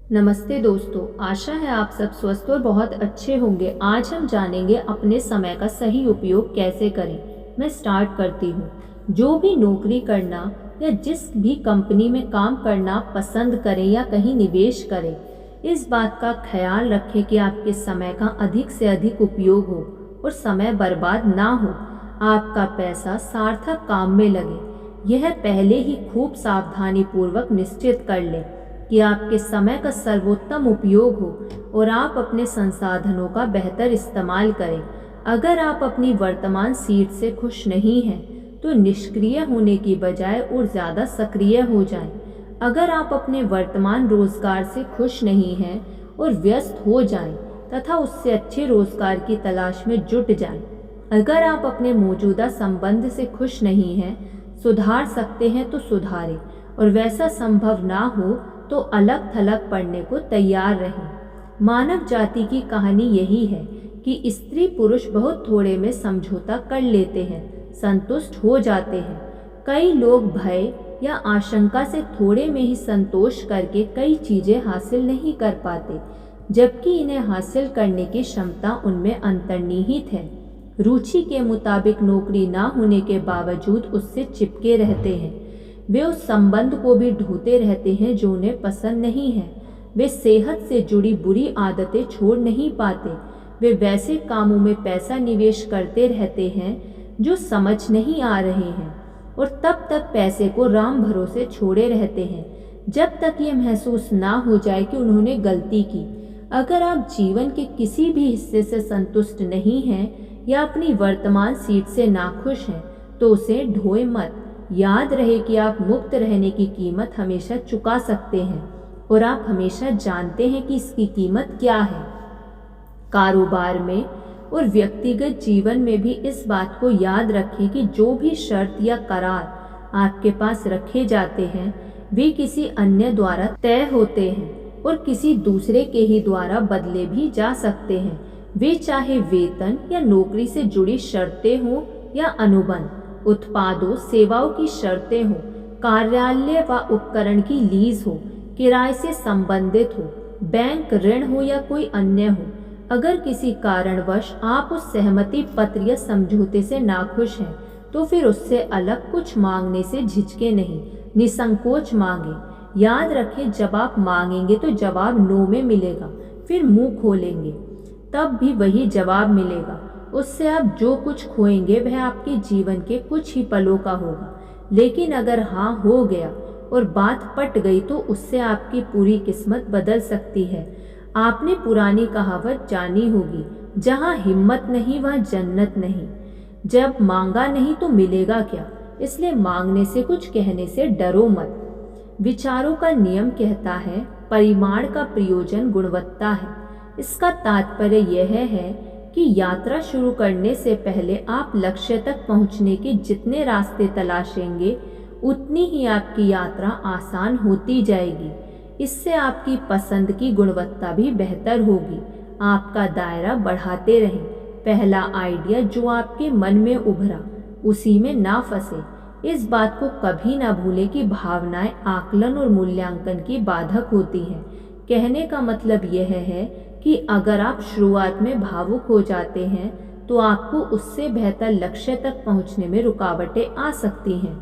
नमस्ते दोस्तों, आशा है आप सब स्वस्थ और बहुत अच्छे होंगे। आज हम जानेंगे अपने समय का सही उपयोग कैसे करें। मैं स्टार्ट करती हूँ। जो भी नौकरी करना या जिस भी कंपनी में काम करना पसंद करें या कहीं निवेश करें, इस बात का ख्याल रखें कि आपके समय का अधिक से अधिक उपयोग हो और समय बर्बाद ना हो। आपका पैसा सार्थक काम में लगे, यह पहले ही खूब सावधानी पूर्वक निश्चित कर लें कि आपके समय का सर्वोत्तम उपयोग हो और आप अपने संसाधनों का बेहतर इस्तेमाल करें। अगर आप अपनी वर्तमान सीट से खुश नहीं हैं, तो निष्क्रिय होने की बजाय और ज़्यादा सक्रिय हो जाएं। अगर आप अपने वर्तमान रोजगार से खुश नहीं हैं और व्यस्त हो जाएं तथा उससे अच्छे रोजगार की तलाश में जुट जाएं। अगर आप अपने मौजूदा संबंध से खुश नहीं हैं, सुधार सकते हैं तो सुधारें, और वैसा संभव ना हो तो अलग थलग पड़ने को तैयार रहें। मानव जाति की कहानी यही है कि स्त्री पुरुष बहुत थोड़े में समझौता कर लेते हैं, संतुष्ट हो जाते हैं। कई लोग भय या आशंका से थोड़े में ही संतोष करके कई चीजें हासिल नहीं कर पाते, जबकि इन्हें हासिल करने की क्षमता उनमें अंतर्निहित है। रुचि के मुताबिक नौकरी ना होने के बावजूद उससे चिपके रहते हैं। वे उस संबंध को भी ढूंढते रहते हैं जो उन्हें पसंद नहीं है। वे सेहत से जुड़ी बुरी आदतें छोड़ नहीं पाते। वे वैसे कामों में पैसा निवेश करते रहते हैं जो समझ नहीं आ रहे हैं, और तब तक पैसे को राम भरोसे छोड़े रहते हैं जब तक ये महसूस ना हो जाए कि उन्होंने गलती की। अगर आप जीवन के किसी भी हिस्से से संतुष्ट नहीं हैं या अपनी वर्तमान सीट से नाखुश हैं, तो उसे ढोए मत। याद रहे कि आप मुक्त रहने की कीमत हमेशा चुका सकते हैं, और आप हमेशा जानते हैं कि इसकी कीमत क्या है। कारोबार में और व्यक्तिगत जीवन में भी इस बात को याद रखें कि जो भी शर्त या करार आपके पास रखे जाते हैं, वे किसी अन्य द्वारा तय होते हैं और किसी दूसरे के ही द्वारा बदले भी जा सकते हैं। वे चाहे वेतन या नौकरी से जुड़ी शर्तें हों या अनुबंध, उत्पादों सेवाओं की शर्तें हों, कार्यालय व उपकरण की लीज हो, किराए से संबंधित हो, बैंक ऋण हो या कोई अन्य हो। अगर किसी कारणवश आप उस सहमति पत्र या समझौते से नाखुश हैं, तो फिर उससे अलग कुछ मांगने से झिझके नहीं, निसंकोच मांगे। याद रखें, जब आप मांगेंगे तो जवाब नो में मिलेगा, फिर मुंह खोलेंगे तब भी वही जवाब मिलेगा। उससे आप जो कुछ खोएंगे वह आपके जीवन के कुछ ही पलों का होगा। लेकिन अगर हाँ हो गया और बात पट गई, तो उससे आपकी पूरी किस्मत बदल सकती है। आपने पुरानी कहावत जानी होगी, जहाँ हिम्मत नहीं वहाँ जन्नत नहीं। जब मांगा नहीं तो मिलेगा क्या, इसलिए मांगने से कुछ कहने से डरो मत। विचारों का नियम कहता है, परिमाण का प्रयोजन गुणवत्ता है। इसका तात्पर्य यह है कि यात्रा शुरू करने से पहले आप लक्ष्य तक पहुंचने के जितने रास्ते तलाशेंगे, उतनी ही आपकी यात्रा आसान होती जाएगी। इससे आपकी पसंद की गुणवत्ता भी बेहतर होगी। आपका दायरा बढ़ाते रहें। पहला आइडिया जो आपके मन में उभरा, उसी में ना फंसे। इस बात को कभी ना भूलें कि भावनाएं आकलन और मूल्यांकन की बाधक होती हैं। कहने का मतलब यह है कि अगर आप शुरुआत में भावुक हो जाते हैं, तो आपको उससे बेहतर लक्ष्य तक पहुंचने में रुकावटें आ सकती हैं।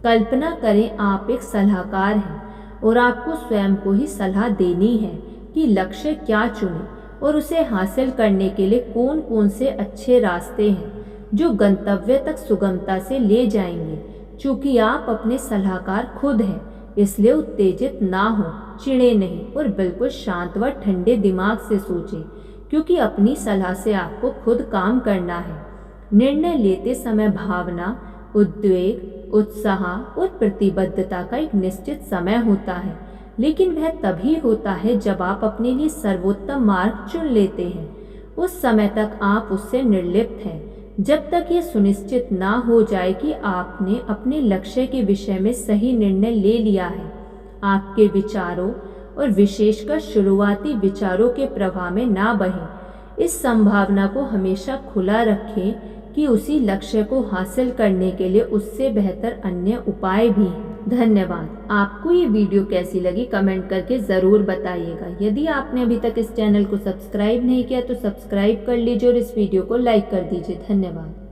कल्पना करें, आप एक सलाहकार हैं और आपको स्वयं को ही सलाह देनी है कि लक्ष्य क्या चुनें और उसे हासिल करने के लिए कौन कौन से अच्छे रास्ते हैं जो गंतव्य तक सुगमता से ले जाएंगे। चूँकि आप अपने सलाहकार खुद हैं, इसलिए उत्तेजित ना हो, चिढ़े नहीं और बिल्कुल शांत व ठंडे दिमाग से सोचें, क्योंकि अपनी सलाह से आपको खुद काम करना है। निर्णय लेते समय भावना, उद्वेग, उत्साह और प्रतिबद्धता का एक निश्चित समय होता है, लेकिन वह तभी होता है जब आप अपने लिए सर्वोत्तम मार्ग चुन लेते हैं। उस समय तक आप उससे निर्लिप्त हैं, जब तक ये सुनिश्चित ना हो जाए कि आपने अपने लक्ष्य के विषय में सही निर्णय ले लिया है। आपके विचारों और विशेषकर शुरुआती विचारों के प्रवाह में ना बहें। इस संभावना को हमेशा खुला रखें कि उसी लक्ष्य को हासिल करने के लिए उससे बेहतर अन्य उपाय भी हैं। धन्यवाद। आपको ये वीडियो कैसी लगी कमेंट करके ज़रूर बताइएगा। यदि आपने अभी तक इस चैनल को सब्सक्राइब नहीं किया तो सब्सक्राइब कर लीजिए और इस वीडियो को लाइक कर दीजिए। धन्यवाद।